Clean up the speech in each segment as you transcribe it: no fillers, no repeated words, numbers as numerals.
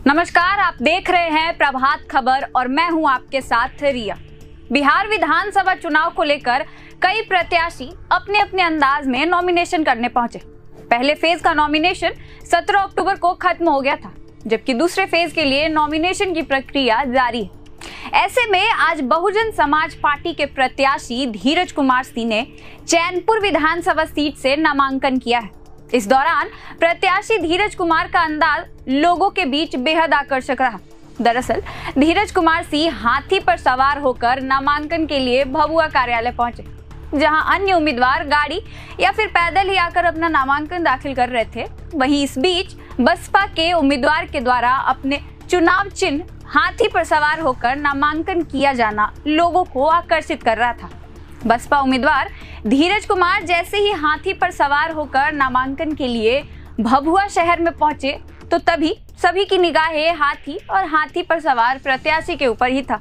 नमस्कार, आप देख रहे हैं प्रभात खबर और मैं हूं आपके साथ रिया। बिहार विधानसभा चुनाव को लेकर कई प्रत्याशी अपने अपने अंदाज में नॉमिनेशन करने पहुंचे। पहले फेज का नॉमिनेशन 17 अक्टूबर को खत्म हो गया था, जबकि दूसरे फेज के लिए नॉमिनेशन की प्रक्रिया जारी है। ऐसे में आज बहुजन समाज पार्टी के प्रत्याशी धीरज कुमार सिंह ने चैनपुर विधानसभा सीट से नामांकन किया है। इस दौरान प्रत्याशी धीरज कुमार का अंदाज लोगों के बीच बेहद आकर्षक रहा। दरअसल धीरज कुमार सिंह हाथी पर सवार होकर नामांकन के लिए भभुआ कार्यालय पहुंचे, जहां अन्य उम्मीदवार गाड़ी या फिर पैदल ही आकर अपना नामांकन दाखिल कर रहे थे। वहीं इस बीच बसपा के उम्मीदवार के द्वारा अपने चुनाव चिन्ह हाथी पर सवार होकर नामांकन किया जाना लोगों को आकर्षित कर रहा था। बसपा उम्मीदवार धीरज कुमार जैसे ही हाथी पर सवार होकर नामांकन के लिए भभुआ शहर में पहुंचे तो तभी सभी की निगाहें हाथी और हाथी पर सवार प्रत्याशी के ऊपर ही था।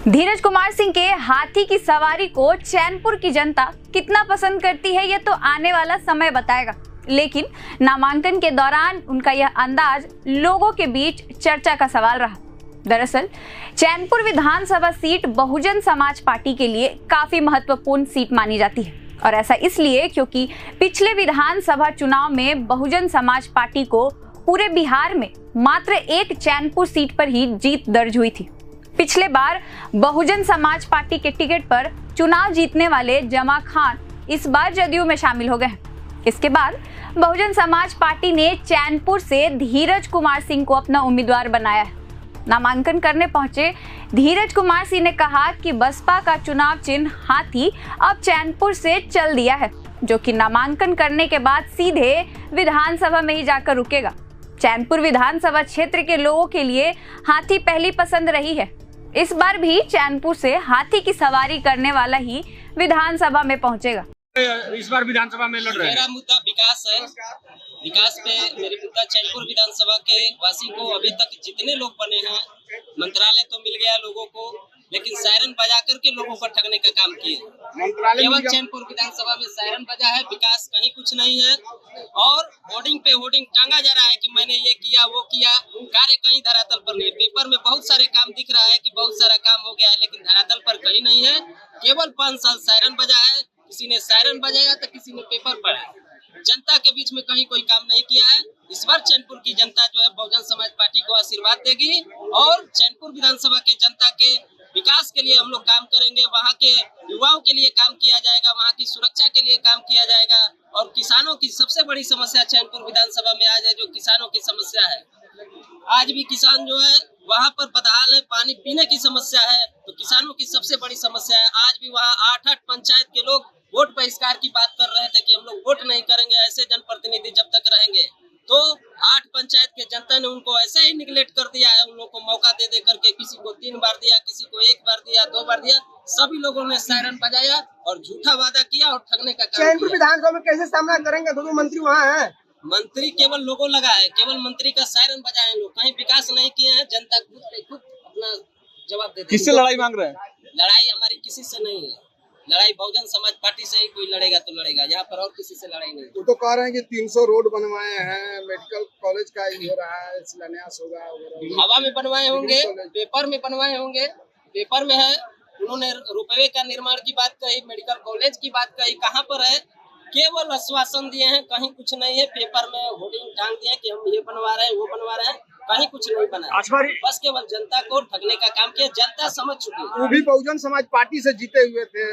धीरज कुमार सिंह के हाथी की सवारी को चैनपुर की जनता कितना पसंद करती है, यह तो आने वाला समय बताएगा। लेकिन नामांकन के दौरान उनका यह अंदाज लोगों के बीच चर्चा का सवाल रहा। दरअसल चैनपुर विधानसभा सीट बहुजन समाज पार्टी के लिए काफी महत्वपूर्ण सीट मानी जाती है, और ऐसा इसलिए क्योंकि पिछले विधानसभा चुनाव में बहुजन समाज पार्टी को पूरे बिहार में मात्र एक चैनपुर सीट पर ही जीत दर्ज हुई थी। पिछले बार बहुजन समाज पार्टी के टिकट पर चुनाव जीतने वाले जमा खान इस बार जदयू में शामिल हो गए हैं। इसके बाद बहुजन समाज पार्टी ने चैनपुर से धीरज कुमार सिंह को अपना उम्मीदवार बनाया है। नामांकन करने पहुंचे धीरज कुमार सिंह ने कहा कि बसपा का चुनाव चिन्ह हाथी अब चैनपुर से चल दिया है, जो कि नामांकन करने के बाद सीधे विधानसभा में ही जाकर रुकेगा। चैनपुर विधानसभा क्षेत्र के लोगों के लिए हाथी पहली पसंद रही है। इस बार भी चैनपुर से हाथी की सवारी करने वाला ही विधानसभा में पहुंचेगा। इस बार विधानसभा में लड़ रहे हैं। मेरा मुद्दा विकास है। विकास पे मेरे मुद्दा चैनपुर विधानसभा के वासी को अभी तक जितने लोग बने हैं, मंत्रालय तो मिल गया लोगों को, लेकिन सायरन बजा करके लोगों को ठगने का काम किए। केवल चैनपुर विधानसभा में सायरन बजा है, विकास कहीं कुछ नहीं है। और होर्डिंग पे होर्डिंग टांगा जा रहा है कि मैंने ये किया वो किया, कार्य कहीं धरातल पर नहीं। पेपर में बहुत सारे काम दिख रहा है कि बहुत सारा काम हो गया है, लेकिन धरातल पर कहीं नहीं है। केवल 5 साल सायरन बजा है, किसी ने सायरन बजाया तो किसी ने पेपर पढ़ा। जनता के बीच में कहीं कोई काम नहीं किया है। इस बार चैनपुर की जनता जो है बहुजन समाज पार्टी को आशीर्वाद देगी और चैनपुर विधानसभा के जनता के विकास के लिए हम लोग काम करेंगे। वहाँ के युवाओं के लिए काम किया जाएगा, वहाँ की सुरक्षा के लिए काम किया जाएगा। और किसानों की सबसे बड़ी समस्या चैनपुर विधानसभा में आज है, जो किसानों की समस्या है। आज भी किसान जो है वहाँ पर बदहाल है, पानी पीने की समस्या है, तो किसानों की सबसे बड़ी समस्या है। आज भी वहाँ 8 पंचायत के लोग वोट बहिष्कार की बात कर रहे थे कि हम लोग वोट नहीं करेंगे ऐसे जनप्रतिनिधि जब तक रहेंगे। तो 8 पंचायत के जनता ने उनको ऐसे ही निगलेक्ट कर दिया है। उन लोगों को मौका दे दे करके किसी को 3 बार दिया, किसी को 1 बार दिया, 2 बार दिया। सभी लोगों ने सायरन बजाया और झूठा वादा किया और ठगने का काम किया। विधानसभा में कैसे सामना करेंगे? दोनों मंत्री वहाँ हैं। मंत्री केवल लोगों लगा है, केवल मंत्री का सायरन बजाए लोग, कहीं विकास नहीं किए हैं। जनता खुद अपना जवाब दे। किससे लड़ाई मांग रहे हैं? लड़ाई हमारी किसी से नहीं है। लड़ाई बहुजन समाज पार्टी से ही कोई लड़ेगा तो लड़ेगा, यहाँ पर और किसी से लड़ाई नहीं। वो तो कह रहे हैं कि 300 रोड बनवाए हैं, मेडिकल कॉलेज का ही हो रहा है, शिलान्यास होगा। हवा में बनवाए होंगे, पेपर में बनवाए होंगे, पेपर में है। उन्होंने रुपये का निर्माण की बात कही, मेडिकल कॉलेज की बात कही, कहाँ पर है? केवल आश्वासन दिए हैं, कहीं कुछ नहीं है। पेपर में होर्डिंग टांग दिए कि हम ये बनवा रहे हैं वो बनवा रहे हैं, कहीं कुछ नहीं बना। बस केवल जनता को ठगने का काम किया। जनता समझ चुकी है। वो भी बहुजन समाज पार्टी से जीते हुए थे,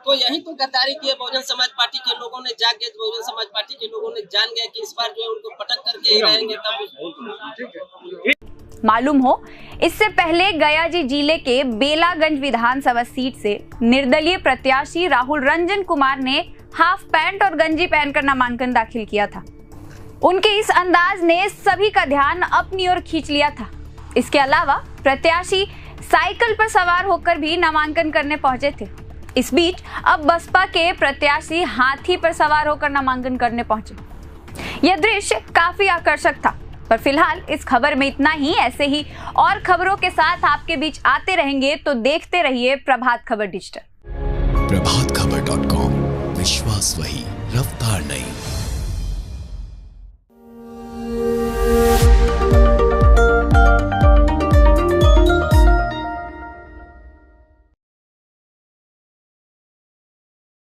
तो यही तो गद्दारी की है बहुजन समाज पार्टी के लोगों ने। जाके बहुजन समाज पार्टी के लोगों ने जान गया कि इस बार जो है उनको पटक करके ही रहेंगे। तब मालूम हो, इससे पहले गयाजी जिले के बेलागंज विधानसभा सीट से निर्दलीय प्रत्याशी राहुल रंजन कुमार ने हाफ पैंट और गंजी पहनकर नामांकन दाखिल किया था। उनके इस अंदाज ने सभी का ध्यान अपनी ओर खींच लिया था। इसके अलावा प्रत्याशी साइकिल पर सवार होकर भी नामांकन करने पहुंचे थे। इस बीच अब बसपा के प्रत्याशी हाथी पर सवार होकर नामांकन करने पहुंचे। यह दृश्य काफी आकर्षक था। पर फिलहाल इस खबर में इतना ही। ऐसे ही और खबरों के साथ आपके बीच आते रहेंगे, तो देखते रहिए प्रभात खबर डिजिटल। प्रभातखबर.com, विश्वास वही, रफ्तार नहीं।